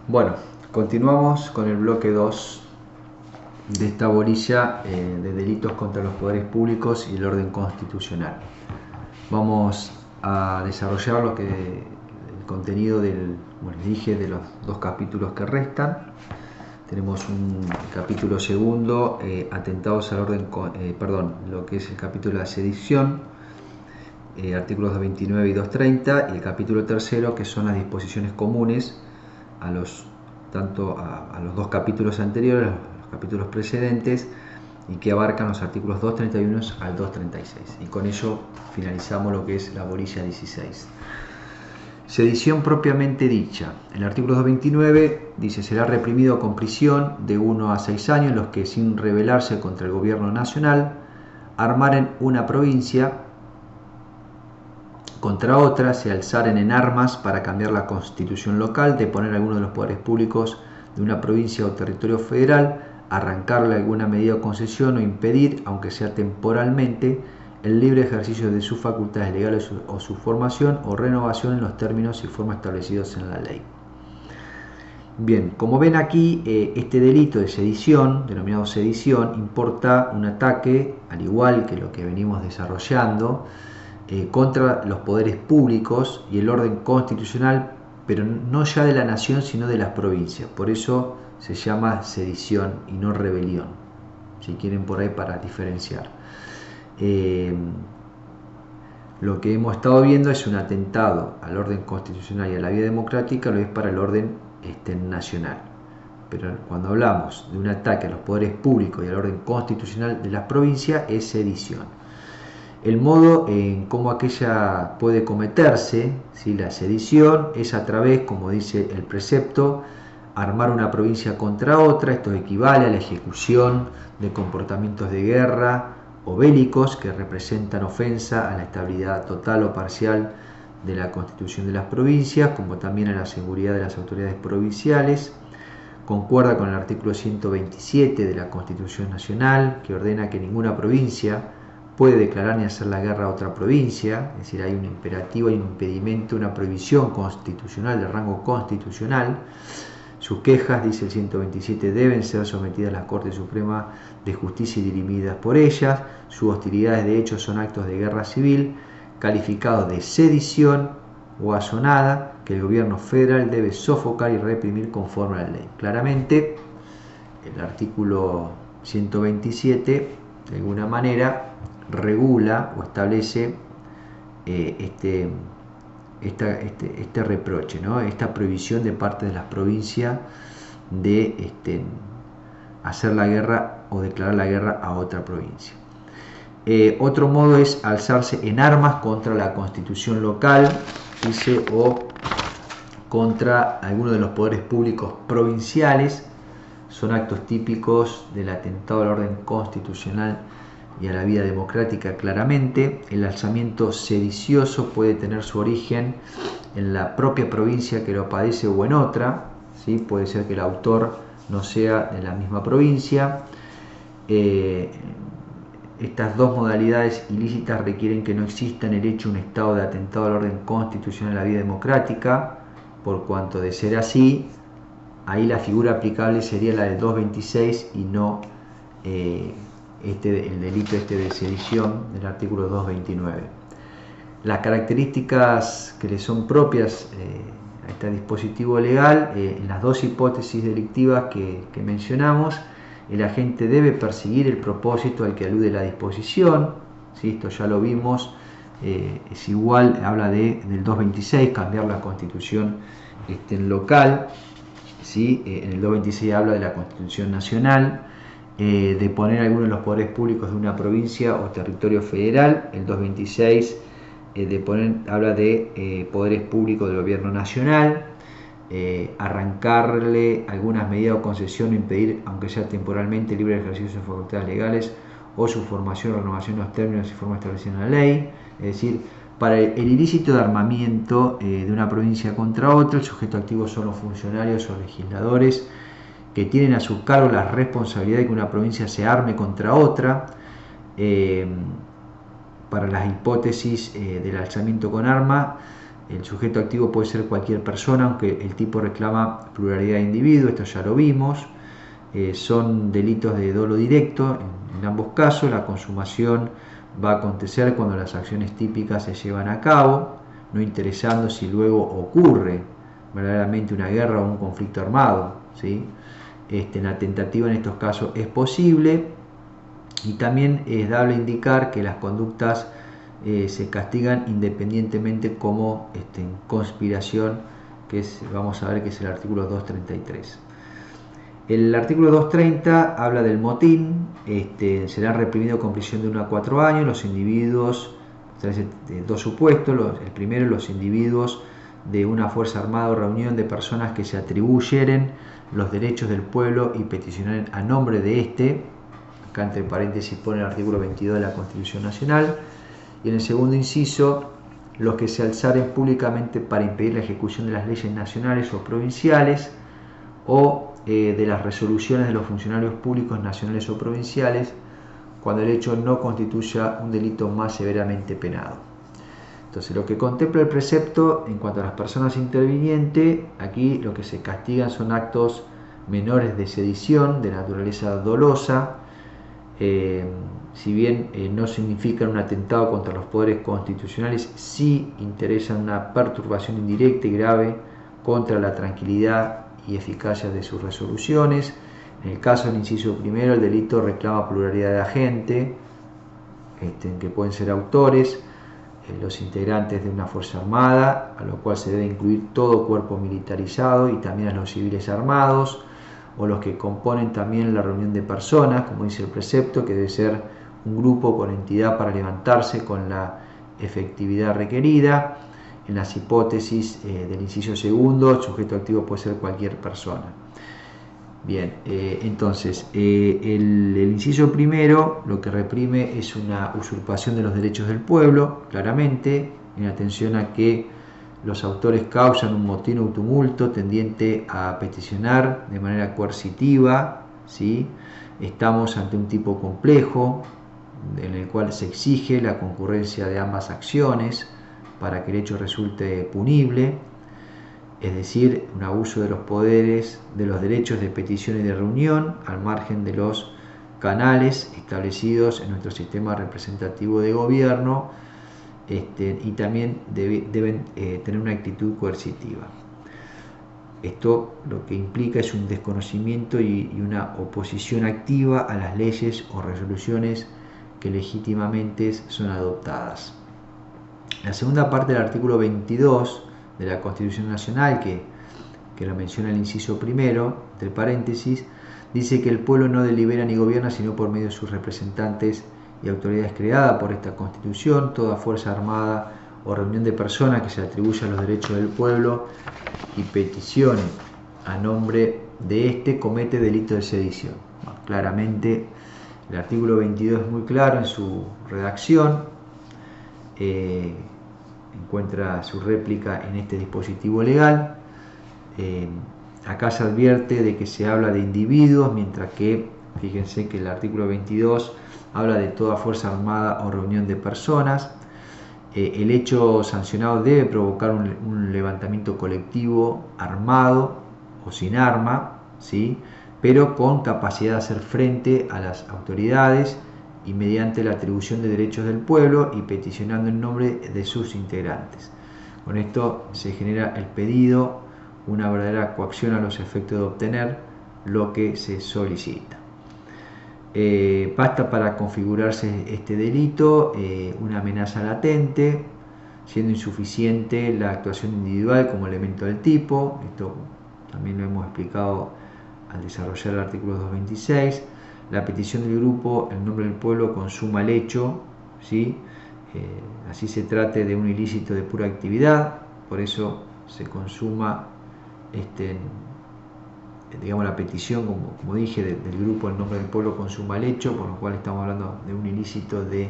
Bueno, continuamos con el bloque 2 de esta bolilla de delitos contra los poderes públicos y el orden constitucional. Vamos a desarrollar el contenido como les dije, de los dos capítulos que restan. Tenemos un capítulo segundo, atentados al orden, lo que es el capítulo de la sedición, artículos 229 y 230, y el capítulo tercero, que son las disposiciones comunes a los dos capítulos anteriores, los capítulos precedentes, y que abarcan los artículos 231 al 236. Y con ello finalizamos lo que es la bolilla 16. Sedición propiamente dicha. El artículo 229 dice: será reprimido con prisión de 1 a 6 años los que, sin rebelarse contra el gobierno nacional, armaren una provincia contra otra, se alzaren en armas para cambiar la constitución local, deponer a alguno de los poderes públicos de una provincia o territorio federal, arrancarle alguna medida o concesión o impedir, aunque sea temporalmente, el libre ejercicio de sus facultades legales o su formación o renovación en los términos y formas establecidos en la ley. Bien, como ven aquí, este delito de sedición, denominado sedición, importa un ataque, al igual que lo que venimos desarrollando, contra los poderes públicos y el orden constitucional, pero no ya de la nación, sino de las provincias. Por eso se llama sedición y no rebelión, si quieren por ahí, para diferenciar. Lo que hemos estado viendo es un atentado al orden constitucional y a la vida democrática, lo es para el orden nacional. Pero cuando hablamos de un ataque a los poderes públicos y al orden constitucional de las provincias, es sedición. El modo en cómo aquella puede cometerse, ¿sí? La sedición es a través, como dice el precepto, armar una provincia contra otra. Esto equivale a la ejecución de comportamientos de guerra o bélicos que representan ofensa a la estabilidad total o parcial de la constitución de las provincias, como también a la seguridad de las autoridades provinciales. Concuerda con el artículo 127 de la Constitución Nacional, que ordena que ninguna provincia puede declarar ni hacer la guerra a otra provincia. Es decir, hay un imperativo, hay un impedimento, una prohibición constitucional de rango constitucional. Sus quejas, dice el 127, deben ser sometidas a la Corte Suprema de Justicia y dirimidas por ellas. Sus hostilidades de hecho son actos de guerra civil calificados de sedición o asonada que el gobierno federal debe sofocar y reprimir conforme a la ley. Claramente, el artículo 127, de alguna manera, regula o establece este reproche, ¿no? Esta prohibición de parte de las provincias de hacer la guerra o declarar la guerra a otra provincia. Otro modo es alzarse en armas contra la constitución local, dice, o contra alguno de los poderes públicos provinciales. Son actos típicos del atentado al orden constitucional y a la vida democrática. Claramente, el alzamiento sedicioso puede tener su origen en la propia provincia que lo padece o en otra, ¿sí? Puede ser que el autor no sea de la misma provincia. Estas dos modalidades ilícitas requieren que no exista en el hecho un estado de atentado al orden constitucional y a la vida democrática. Por cuanto, de ser así, ahí la figura aplicable sería la del 226 y no el delito de sedición del artículo 229. Las características que le son propias a este dispositivo legal, en las dos hipótesis delictivas que mencionamos, el agente debe perseguir el propósito al que alude la disposición, ¿sí? Esto ya lo vimos, es igual, habla del 226, cambiar la constitución local, ¿sí? En el 226 habla de la constitución nacional, de poner algunos de los poderes públicos de una provincia o territorio federal. El 226 habla de poderes públicos del gobierno nacional, arrancarle algunas medidas o concesión o impedir, aunque sea temporalmente, el libre ejercicio de sus facultades legales o su formación o renovación en los términos y formas establecidos en la ley. Es decir, para el ilícito de armamiento de una provincia contra otra, el sujeto activo son los funcionarios o legisladores que tienen a su cargo la responsabilidad de que una provincia se arme contra otra. Para las hipótesis del alzamiento con arma, El sujeto activo puede ser cualquier persona, aunque el tipo reclama pluralidad de individuos, esto ya lo vimos. Son delitos de dolo directo, en ambos casos la consumación va a acontecer cuando las acciones típicas se llevan a cabo, no interesando si luego ocurre verdaderamente una guerra o un conflicto armado, ¿sí? La tentativa en estos casos es posible, y también es dable indicar que las conductas se castigan independientemente como conspiración, que vamos a ver que es el artículo 233. El artículo 230 habla del motín. Será reprimido con prisión de 1 a 4 años los individuos, dos supuestos. El primero, los individuos de una fuerza armada o reunión de personas que se atribuyeren los derechos del pueblo y peticionaren a nombre de acá entre paréntesis pone el artículo 22 de la Constitución Nacional. Y en el segundo inciso, los que se alzaren públicamente para impedir la ejecución de las leyes nacionales o provinciales, o de las resoluciones de los funcionarios públicos nacionales o provinciales, cuando el hecho no constituya un delito más severamente penado. Entonces, lo que contempla el precepto en cuanto a las personas intervinientes, aquí lo que se castigan son actos menores de sedición de naturaleza dolosa, si bien no significan un atentado contra los poderes constitucionales, sí interesan una perturbación indirecta y grave contra la tranquilidad y eficacia de sus resoluciones. En el caso del inciso primero, el delito reclama pluralidad de agentes, que pueden ser autores, los integrantes de una fuerza armada, a lo cual se debe incluir todo cuerpo militarizado y también a los civiles armados, o los que componen también la reunión de personas, como dice el precepto, que debe ser un grupo con entidad para levantarse con la efectividad requerida. En las hipótesis del inciso segundo, el sujeto activo puede ser cualquier persona. Bien, entonces, el inciso primero lo que reprime es una usurpación de los derechos del pueblo, claramente, en atención a que los autores causan un motín o un tumulto tendiente a peticionar de manera coercitiva, ¿sí? Estamos ante un tipo complejo en el cual se exige la concurrencia de ambas acciones para que el hecho resulte punible, es decir, un abuso de los poderes, de los derechos de petición y de reunión, al margen de los canales establecidos en nuestro sistema representativo de gobierno, y también deben tener una actitud coercitiva. Esto lo que implica es un desconocimiento y una oposición activa a las leyes o resoluciones que legítimamente son adoptadas. La segunda parte del artículo 22 de la Constitución Nacional, que lo menciona el inciso primero, entre paréntesis, dice que el pueblo no delibera ni gobierna sino por medio de sus representantes y autoridades creadas por esta Constitución. Toda fuerza armada o reunión de personas que se atribuyan los derechos del pueblo y peticione a nombre de comete delito de sedición. Bueno, claramente el artículo 22 es muy claro en su redacción, encuentra su réplica en este dispositivo legal. Acá se advierte de que se habla de individuos, mientras que, fíjense que el artículo 22 habla de toda fuerza armada o reunión de personas. El hecho sancionado debe provocar un levantamiento colectivo armado o sin arma, ¿sí? Pero con capacidad de hacer frente a las autoridades y mediante la atribución de derechos del pueblo y peticionando en nombre de sus integrantes. Con esto se genera el pedido, una verdadera coacción a los efectos de obtener lo que se solicita. Basta para configurarse este delito una amenaza latente, siendo insuficiente la actuación individual como elemento del tipo. Esto también lo hemos explicado al desarrollar el artículo 226. La petición del grupo en nombre del pueblo consuma el hecho, ¿sí? Así se trate de un ilícito de pura actividad, por eso se consuma digamos, la petición, como dije, del grupo en nombre del pueblo consuma el hecho, por lo cual estamos hablando de un ilícito de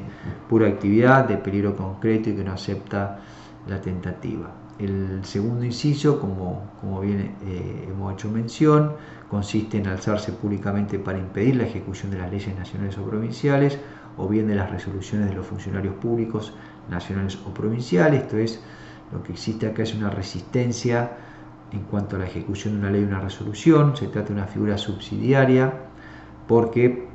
pura actividad, de peligro concreto y que no acepta la tentativa. El segundo inciso, como bien hemos hecho mención, consiste en alzarse públicamente para impedir la ejecución de las leyes nacionales o provinciales, o bien de las resoluciones de los funcionarios públicos nacionales o provinciales. Esto es Lo que existe acá es una resistencia en cuanto a la ejecución de una ley o una resolución. Se trata de una figura subsidiaria porque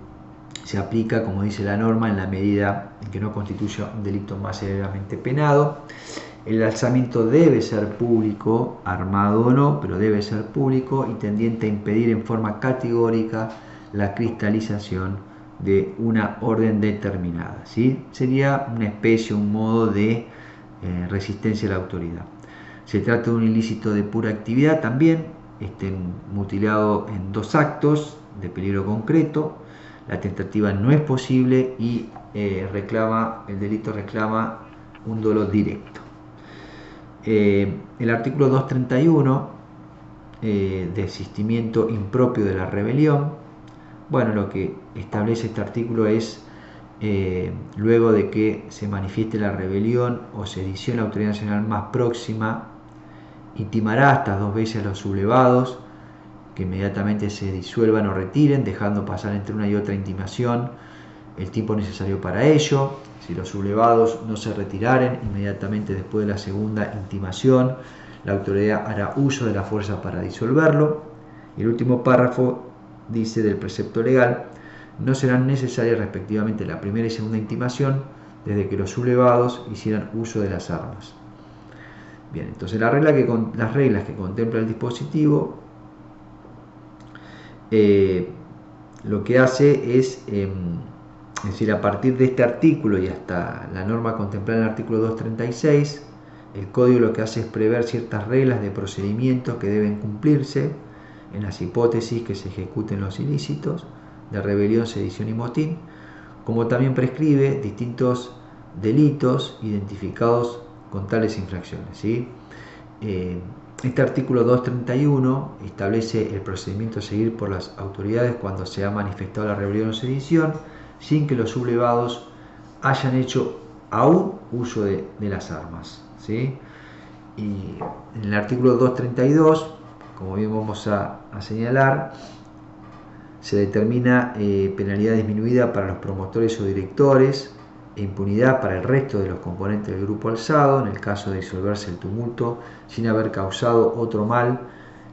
se aplica, como dice la norma, en la medida en que no constituya un delito más severamente penado. El alzamiento debe ser público, armado o no, pero debe ser público y tendiente a impedir en forma categórica la cristalización de una orden determinada, ¿sí? Sería una especie, un modo de resistencia a la autoridad. Se trata de un ilícito de pura actividad también, mutilado en 2 actos de peligro concreto. La tentativa no es posible y el delito reclama un dolo directo. El artículo 231, desistimiento impropio de la rebelión. Bueno, lo que establece este artículo es, luego de que se manifieste la rebelión o sedición, la autoridad nacional más próxima intimará hasta 2 veces a los sublevados que inmediatamente se disuelvan o retiren, dejando pasar entre una y otra intimación el tiempo necesario para ello. Si los sublevados no se retiraren inmediatamente después de la segunda intimación, la autoridad hará uso de la fuerza para disolverlo. Y el último párrafo dice del precepto legal: no serán necesarias respectivamente la primera y segunda intimación desde que los sublevados hicieran uso de las armas. Bien, entonces las reglas que contempla el dispositivo lo que hace es decir, a partir de este artículo y hasta la norma contemplada en el artículo 236, el código lo que hace es prever ciertas reglas de procedimiento que deben cumplirse en las hipótesis que se ejecuten los ilícitos de rebelión, sedición y motín, como también prescribe distintos delitos identificados con tales infracciones, ¿sí? Este artículo 231 establece el procedimiento a seguir por las autoridades cuando se ha manifestado la rebelión o sedición sin que los sublevados hayan hecho aún uso de las armas, ¿sí? Y en el artículo 232, como bien vamos a señalar, se determina penalidad disminuida para los promotores o directores e impunidad para el resto de los componentes del grupo alzado en el caso de disolverse el tumulto sin haber causado otro mal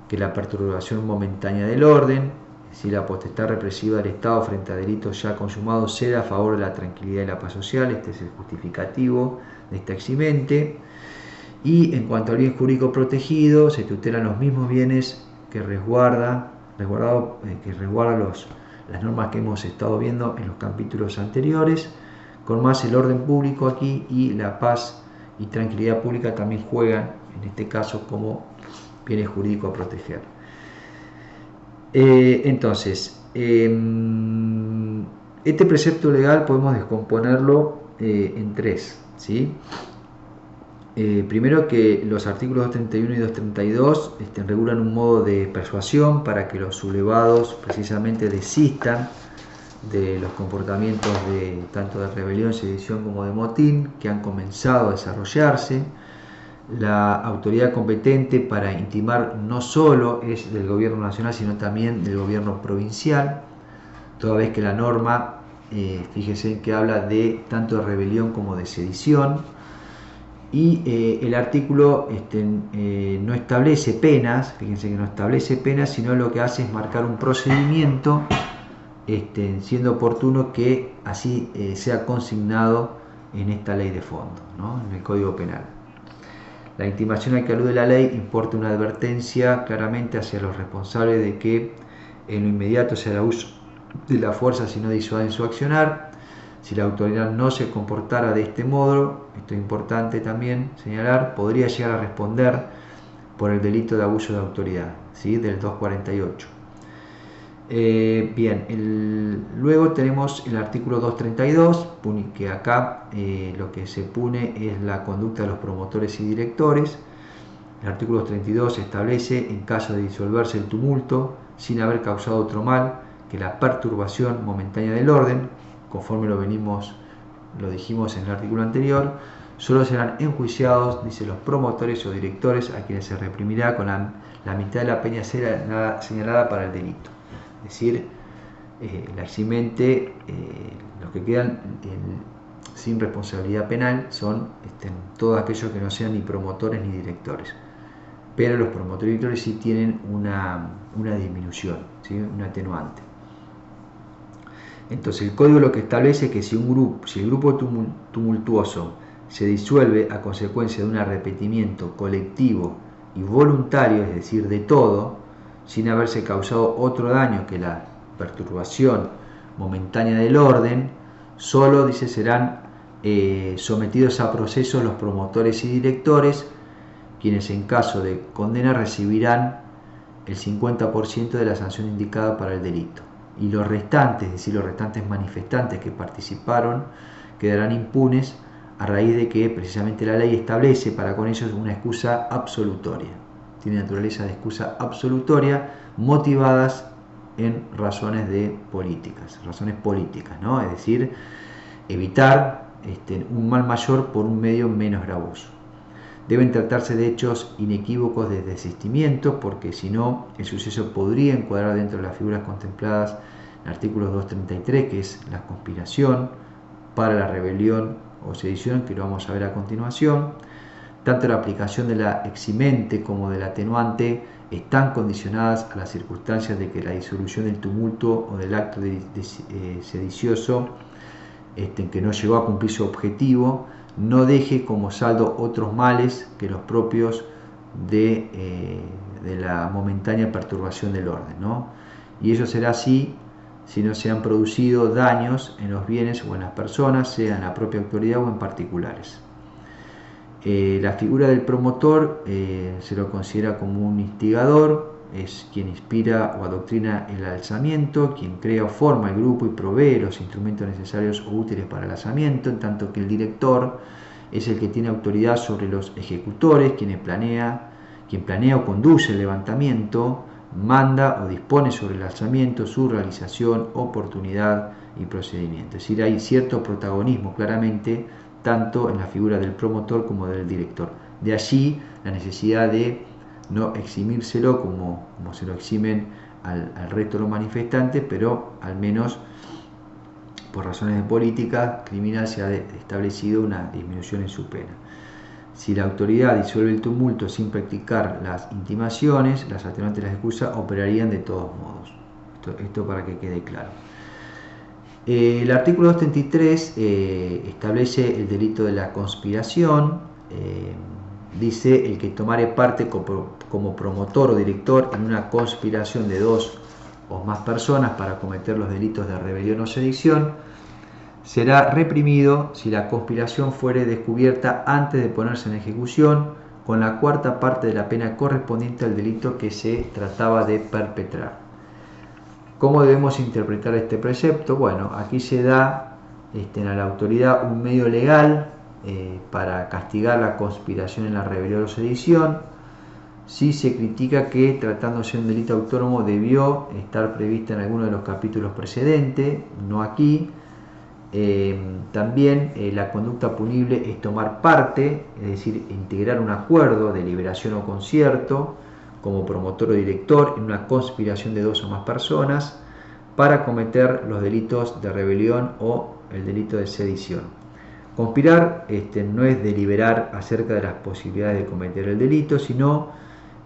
que la perturbación momentánea del orden. Si la potestad represiva del Estado frente a delitos ya consumados ceda a favor de la tranquilidad y la paz social. Este es el justificativo de esta eximente. Y en cuanto al bien jurídico protegido, se tutelan los mismos bienes que resguardan las normas que hemos estado viendo en los capítulos anteriores, con más el orden público aquí y la paz y tranquilidad pública también juegan en este caso como bienes jurídicos a proteger. Entonces, este precepto legal podemos descomponerlo en 3, ¿sí? Primero, que los artículos 231 y 232 regulan un modo de persuasión para que los sublevados precisamente desistan de los comportamientos tanto de rebelión, sedición como de motín que han comenzado a desarrollarse. La autoridad competente para intimar no solo es del gobierno nacional, sino también del gobierno provincial, toda vez que la norma, fíjense que habla de tanto de rebelión como de sedición. Y el artículo no establece penas, fíjense que no establece penas, sino lo que hace es marcar un procedimiento, siendo oportuno que así sea consignado en esta ley de fondo, ¿no? En el Código Penal. La intimación a que alude la ley importa una advertencia claramente hacia los responsables de que en lo inmediato se hará uso de la fuerza si no disuaden su accionar. Si la autoridad no se comportara de este modo, esto es importante también señalar, podría llegar a responder por el delito de abuso de autoridad, ¿sí? Del 248. Luego tenemos el artículo 232, que acá lo que se pune es la conducta de los promotores y directores. El artículo 232 establece, en caso de disolverse el tumulto sin haber causado otro mal que la perturbación momentánea del orden, conforme lo dijimos en el artículo anterior, solo serán enjuiciados, dice, los promotores o directores a quienes se reprimirá con la mitad de la pena señalada para el delito. Es decir, la eximente, los que quedan sin responsabilidad penal son todos aquellos que no sean ni promotores ni directores. Pero los promotores y directores sí tienen una disminución, ¿sí? Un atenuante. Entonces el código lo que establece es que si el grupo tumultuoso se disuelve a consecuencia de un arrepentimiento colectivo y voluntario, es decir, de todo, sin haberse causado otro daño que la perturbación momentánea del orden, solo, dice, serán sometidos a procesos los promotores y directores, quienes en caso de condena recibirán el 50% de la sanción indicada para el delito. Y los restantes, es decir, los restantes manifestantes que participaron, quedarán impunes a raíz de que precisamente la ley establece para con ellos una excusa absolutoria. Tiene naturaleza de excusa absolutoria motivadas en razones políticas, ¿no? Es decir, evitar un mal mayor por un medio menos gravoso. Deben tratarse de hechos inequívocos de desistimiento, porque si no, el suceso podría encuadrar dentro de las figuras contempladas en el artículo 233, que es la conspiración para la rebelión o sedición, que lo vamos a ver a continuación. Tanto la aplicación de la eximente como del atenuante están condicionadas a las circunstancias de que la disolución del tumulto o del acto sedicioso que no llegó a cumplir su objetivo no deje como saldo otros males que los propios de la momentánea perturbación del orden, ¿no? Y ello será así si no se han producido daños en los bienes o en las personas, sea en la propia autoridad o en particulares. La figura del promotor se lo considera como un instigador, es quien inspira o adoctrina el alzamiento, quien crea o forma el grupo y provee los instrumentos necesarios o útiles para el alzamiento, en tanto que el director es el que tiene autoridad sobre los ejecutores, quien planea o conduce el levantamiento, manda o dispone sobre el alzamiento, su realización, oportunidad y procedimiento. Es decir, hay cierto protagonismo claramente tanto en la figura del promotor como del director. De allí la necesidad de no eximírselo como se lo eximen al resto de los manifestantes, pero al menos por razones de política criminal se ha establecido una disminución en su pena. Si la autoridad disuelve el tumulto sin practicar las intimaciones, las atenuantes y las excusas operarían de todos modos. Esto para que quede claro. El artículo 233 establece el delito de la conspiración. Dice: el que tomare parte como promotor o director en una conspiración de dos o más personas para cometer los delitos de rebelión o sedición será reprimido si la conspiración fuere descubierta antes de ponerse en ejecución, con la cuarta parte de la pena correspondiente al delito que se trataba de perpetrar. ¿Cómo debemos interpretar este precepto? Bueno, aquí se da a la autoridad un medio legal para castigar la conspiración en la rebelión o sedición. Si se critica que, tratándose de un delito autónomo, debió estar prevista en alguno de los capítulos precedentes, no aquí. También la conducta punible es tomar parte, es decir, integrar un acuerdo, deliberación o concierto como promotor o director en una conspiración de dos o más personas para cometer los delitos de rebelión o el delito de sedición. Conspirar no es deliberar acerca de las posibilidades de cometer el delito, sino,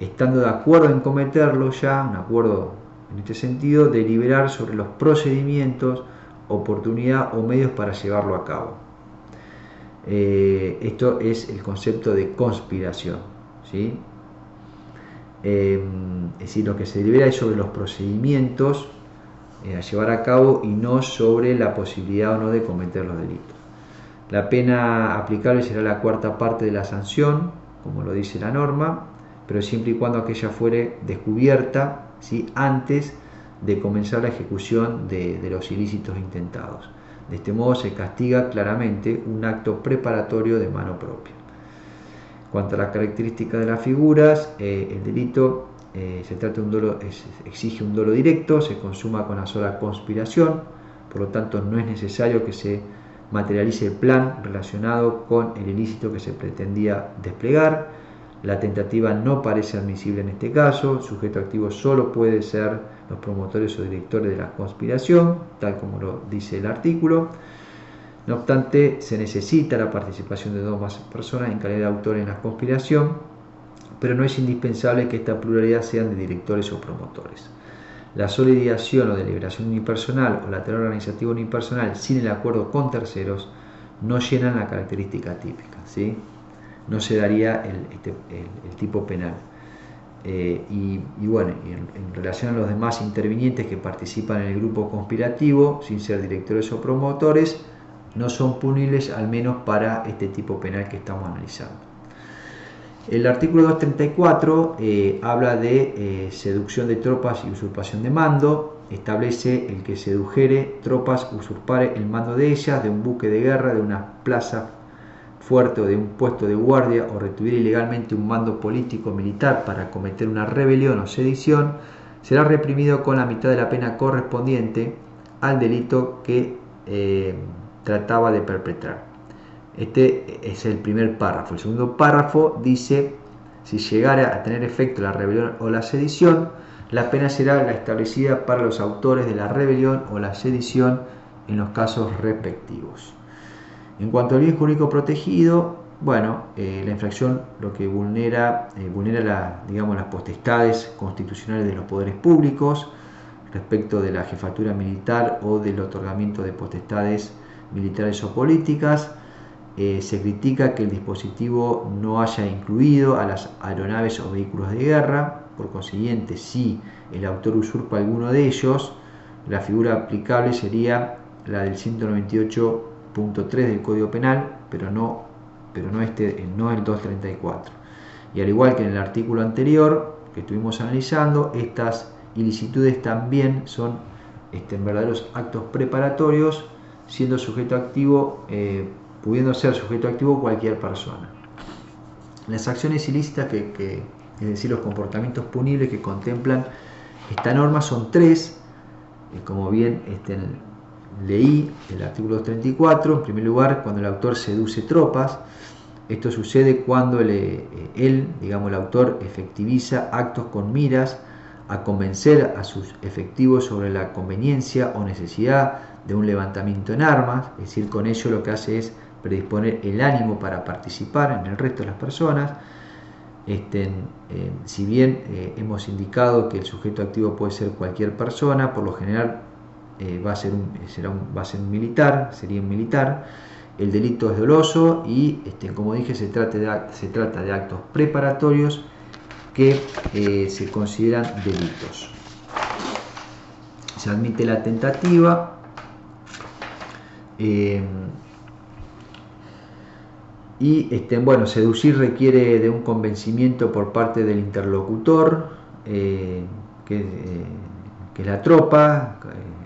estando de acuerdo en cometerlo ya, un acuerdo en este sentido, deliberar sobre los procedimientos, oportunidad o medios para llevarlo a cabo. Esto es el concepto de conspiración, ¿sí? Es decir, lo que se delibera es sobre los procedimientos a llevar a cabo y no sobre la posibilidad o no de cometer los delitos. La pena aplicable será la cuarta parte de la sanción, como lo dice la norma, pero siempre y cuando aquella fuere descubierta, ¿sí?, antes de comenzar la ejecución de los ilícitos intentados. De este modo se castiga claramente un acto preparatorio de mano propia. Cuanto a las características de las figuras, el delito se trata de un dolo, exige un dolo directo, se consuma con la sola conspiración, por lo tanto no es necesario que se materialice el plan relacionado con el ilícito que se pretendía desplegar. La tentativa no parece admisible en este caso. El sujeto activo solo puede ser los promotores o directores de la conspiración, tal como lo dice el artículo. No obstante, se necesita la participación de 2 o más personas en calidad de autores en la conspiración, pero no es indispensable que esta pluralidad sean de directores o promotores. La sola ideación o deliberación unipersonal o la tarea organizativa unipersonal sin el acuerdo con terceros no llenan la característica típica, ¿sí? No se daría el tipo penal. Bueno, en relación a los demás intervinientes que participan en el grupo conspirativo, sin ser directores o promotores, no son punibles, al menos para este tipo penal que estamos analizando. El artículo 234 habla de seducción de tropas y usurpación de mando. Establece el que sedujere tropas usurpare el mando de ellas, de un buque de guerra, de una plaza fuerte o de un puesto de guardia, o retuviera ilegalmente un mando político o militar para cometer una rebelión o sedición, será reprimido con la mitad de la pena correspondiente al delito que trataba de perpetrar. Este es el primer párrafo. El segundo párrafo dice: si llegara a tener efecto la rebelión o la sedición, la pena será la establecida para los autores de la rebelión o la sedición en los casos respectivos. En cuanto al bien jurídico protegido, bueno, la infracción lo que vulnera las potestades constitucionales de los poderes públicos respecto de la jefatura militar o del otorgamiento de potestades militares o políticas. Se critica que el dispositivo no haya incluido a las aeronaves o vehículos de guerra. Por consiguiente, si el autor usurpa alguno de ellos, la figura aplicable sería la del 198.3 del Código Penal, pero no el 234. Y al igual que en el artículo anterior que estuvimos analizando, estas ilicitudes también son verdaderos actos preparatorios, siendo sujeto activo pudiendo ser sujeto activo cualquier persona. Las acciones ilícitas, es decir, los comportamientos punibles que contemplan esta norma son 3, como bien leí el artículo 234. En primer lugar, cuando el autor seduce tropas. Esto sucede cuando el autor efectiviza actos con miras a convencer a sus efectivos sobre la conveniencia o necesidad de un levantamiento en armas. Es decir, con ello lo que hace es predisponer el ánimo para participar en el resto de las personas. Si bien hemos indicado que el sujeto activo puede ser cualquier persona, por lo general va a ser un militar, sería un militar. El delito es doloso y, como dije, se trata de actos preparatorios que se consideran delitos. Se admite la tentativa. Seducir requiere de un convencimiento por parte del interlocutor, que es la tropa,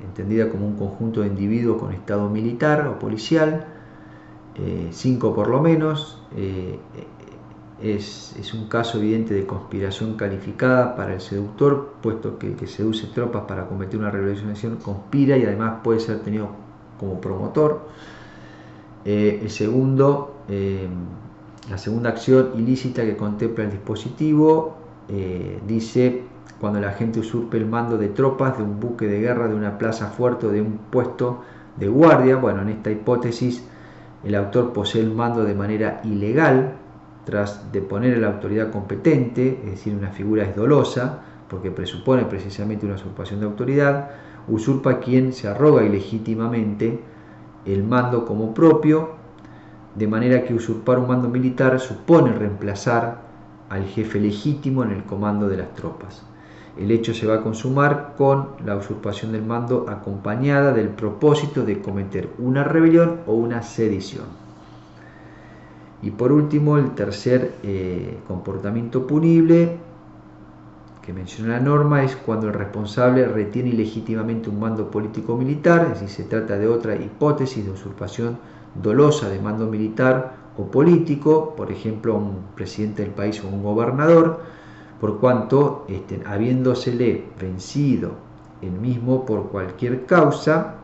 entendida como un conjunto de individuos con estado militar o policial, 5 por lo menos. Es un caso evidente de conspiración calificada para el seductor, puesto que el que seduce tropas para cometer una rebelión conspira y además puede ser tenido como promotor. La segunda acción ilícita que contempla el dispositivo dice: cuando la gente usurpe el mando de tropas de un buque de guerra, de una plaza fuerte o de un puesto de guardia. Bueno, en esta hipótesis el autor posee el mando de manera ilegal tras deponer a la autoridad competente, es decir, una figura es dolosa porque presupone precisamente una usurpación de autoridad. Usurpa a quien se arroga ilegítimamente el mando como propio, de manera que usurpar un mando militar supone reemplazar al jefe legítimo en el comando de las tropas. El hecho se va a consumar con la usurpación del mando acompañada del propósito de cometer una rebelión o una sedición. Y por último, el tercer comportamiento punible que menciona la norma es cuando el responsable retiene ilegítimamente un mando político-militar, es decir, se trata de otra hipótesis de usurpación dolosa de mando militar o político, por ejemplo, a un presidente del país o un gobernador, por cuanto, habiéndosele vencido el mismo por cualquier causa,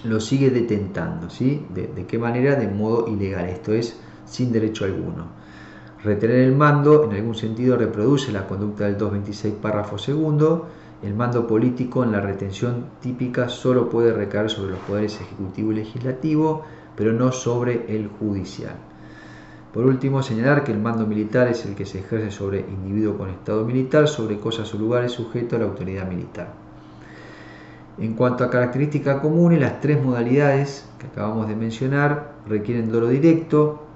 lo sigue detentando, ¿sí? ¿De qué manera? De modo ilegal, esto es, sin derecho alguno. Retener el mando, en algún sentido, reproduce la conducta del 226 párrafo segundo el mando político en la retención típica solo puede recaer sobre los poderes ejecutivo y legislativo, pero no sobre el judicial. Por último, señalar que el mando militar es el que se ejerce sobre individuo con estado militar, sobre cosas o lugares sujetos a la autoridad militar. En cuanto a características comunes, las tres modalidades que acabamos de mencionar requieren dolo directo,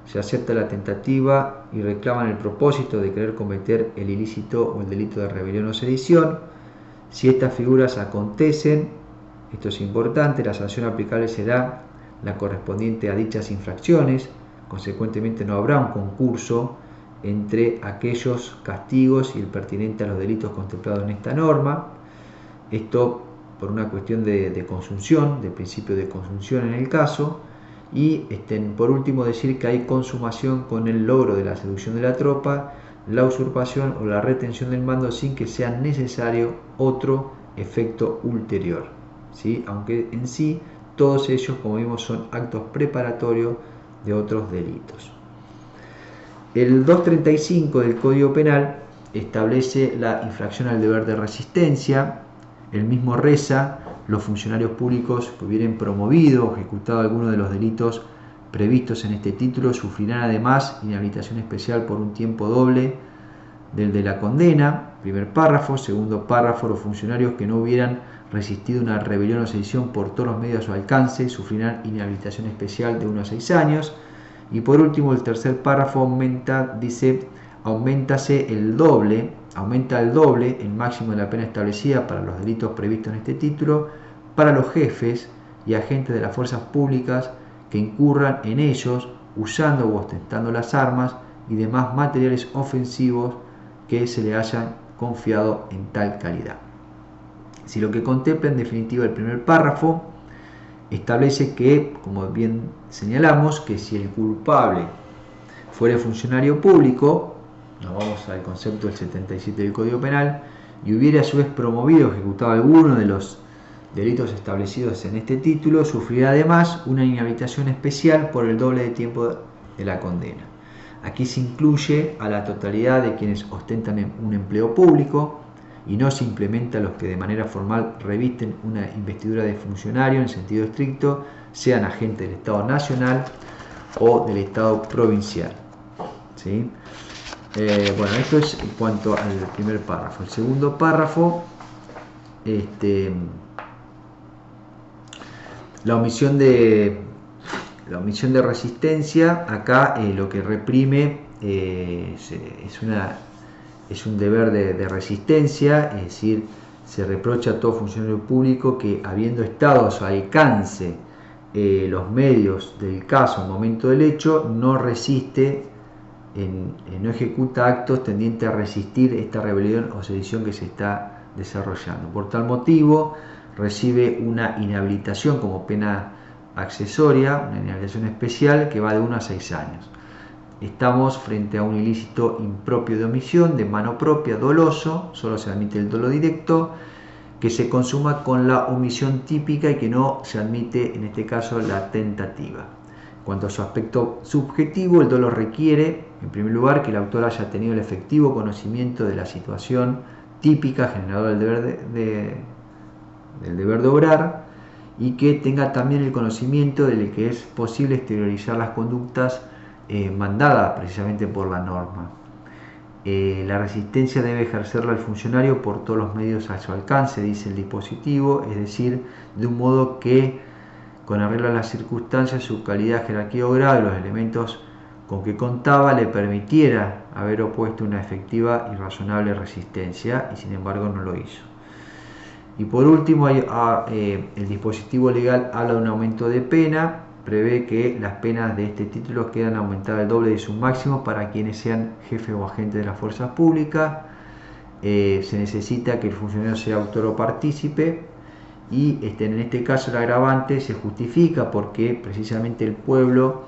se acepta la tentativa y reclaman el propósito de querer cometer el ilícito o el delito de rebelión o sedición. Si estas figuras acontecen, esto es importante, la sanción aplicable será la correspondiente a dichas infracciones. Consecuentemente no habrá un concurso entre aquellos castigos y el pertinente a los delitos contemplados en esta norma. Esto por una cuestión de consunción, de principio de consunción en el caso. Y por último decir que hay consumación con el logro de la seducción de la tropa, la usurpación o la retención del mando sin que sea necesario otro efecto ulterior, ¿sí? Aunque en sí todos ellos, como vimos, son actos preparatorios de otros delitos. El 235 del Código Penal establece la infracción al deber de resistencia. El mismo reza: los funcionarios públicos que hubieran promovido o ejecutado alguno de los delitos previstos en este título sufrirán además inhabilitación especial por un tiempo doble del de la condena. Primer párrafo. Segundo párrafo: los funcionarios que no hubieran resistido una rebelión o sedición por todos los medios a su alcance sufrirán inhabilitación especial de 1 a 6 años. Y por último, el tercer párrafo aumenta el doble el máximo de la pena establecida para los delitos previstos en este título para los jefes y agentes de las fuerzas públicas que incurran en ellos usando o ostentando las armas y demás materiales ofensivos que se le hayan confiado en tal calidad. Si lo que contempla en definitiva el primer párrafo establece que, como bien señalamos, que si el culpable fuera funcionario público, nos vamos al concepto del 77 del Código Penal, y hubiera a su vez promovido o ejecutado alguno de los delitos establecidos en este título, sufrirá además una inhabilitación especial por el doble de tiempo de la condena. Aquí se incluye a la totalidad de quienes ostentan un empleo público y no simplemente a los que de manera formal revisten una investidura de funcionario en sentido estricto, sean agentes del Estado Nacional o del Estado provincial, ¿sí? Bueno, esto es en cuanto al primer párrafo. El segundo párrafo, la omisión de resistencia. Acá lo que reprime es un deber de resistencia, es decir, se reprocha a todo funcionario público que, habiendo estado a su alcance los medios del caso al momento del hecho, no resiste, no ejecuta actos tendientes a resistir esta rebelión o sedición que se está desarrollando. Por tal motivo, recibe una inhabilitación como pena accesoria, una inhabilitación especial que va de 1 a 6 años. Estamos frente a un ilícito impropio de omisión, de mano propia, doloso, solo se admite el dolo directo, que se consuma con la omisión típica y que no se admite, en este caso, la tentativa. En cuanto a su aspecto subjetivo, el dolo requiere, en primer lugar, que el autor haya tenido el efectivo conocimiento de la situación típica generadora del deber de obrar, y que tenga también el conocimiento de que es posible exteriorizar las conductas mandadas precisamente por la norma. La resistencia debe ejercerla el funcionario por todos los medios a su alcance, dice el dispositivo, es decir, de un modo que, con arreglo a las circunstancias, su calidad, jerarquía o grado y los elementos con que contaba, le permitiera haber opuesto una efectiva y razonable resistencia, y sin embargo no lo hizo. Y por último, el dispositivo legal habla de un aumento de pena, prevé que las penas de este título quedan aumentadas al doble de su máximo para quienes sean jefes o agentes de las fuerzas públicas. Se necesita que el funcionario sea autor o partícipe, y en este caso el agravante se justifica porque precisamente el pueblo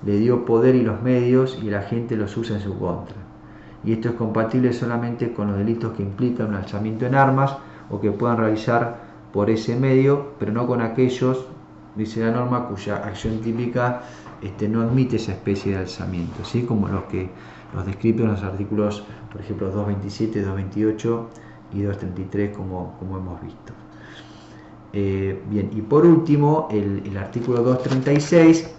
le dio poder y los medios y la gente los usa en su contra. Y esto es compatible solamente con los delitos que implican un alzamiento en armas o que puedan realizar por ese medio, pero no con aquellos, dice la norma, cuya acción típica no admite esa especie de alzamiento, ¿sí? Como los que los describen los artículos, por ejemplo, 227 y 228 y 233 como hemos visto. Bien, y por último, el artículo 236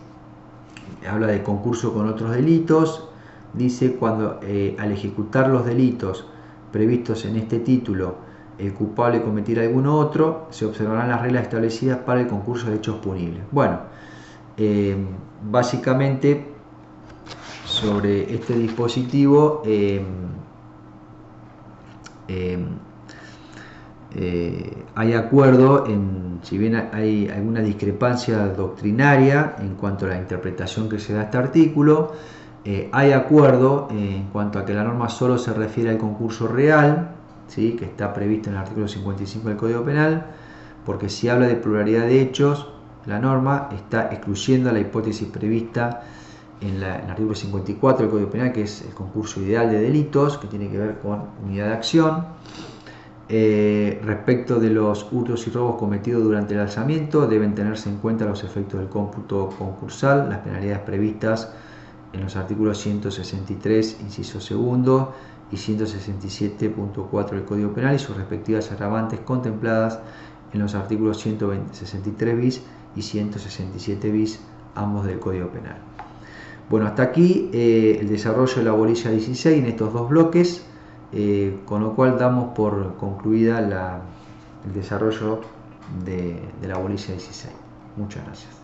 habla de concurso con otros delitos. Dice cuando al ejecutar los delitos previstos en este título el culpable cometiera alguno otro, se observarán las reglas establecidas para el concurso de hechos punibles. Bueno, básicamente sobre este dispositivo hay acuerdo, si bien hay alguna discrepancia doctrinaria en cuanto a la interpretación que se da a este artículo, hay acuerdo en cuanto a que la norma solo se refiere al concurso real, ¿sí?, que está previsto en el artículo 55 del Código Penal, porque si habla de pluralidad de hechos, la norma está excluyendo la hipótesis prevista en el artículo 54 del Código Penal, que es el concurso ideal de delitos, que tiene que ver con unidad de acción. Respecto de los hurtos y robos cometidos durante el alzamiento, deben tenerse en cuenta los efectos del cómputo concursal, las penalidades previstas en los artículos 163, inciso segundo, y 167.4 del Código Penal y sus respectivas agravantes contempladas en los artículos 163 bis y 167 bis, ambos del Código Penal. Bueno, hasta aquí el desarrollo de la bolilla 16 en estos dos bloques, con lo cual damos por concluida el desarrollo de la bolilla 16. Muchas gracias.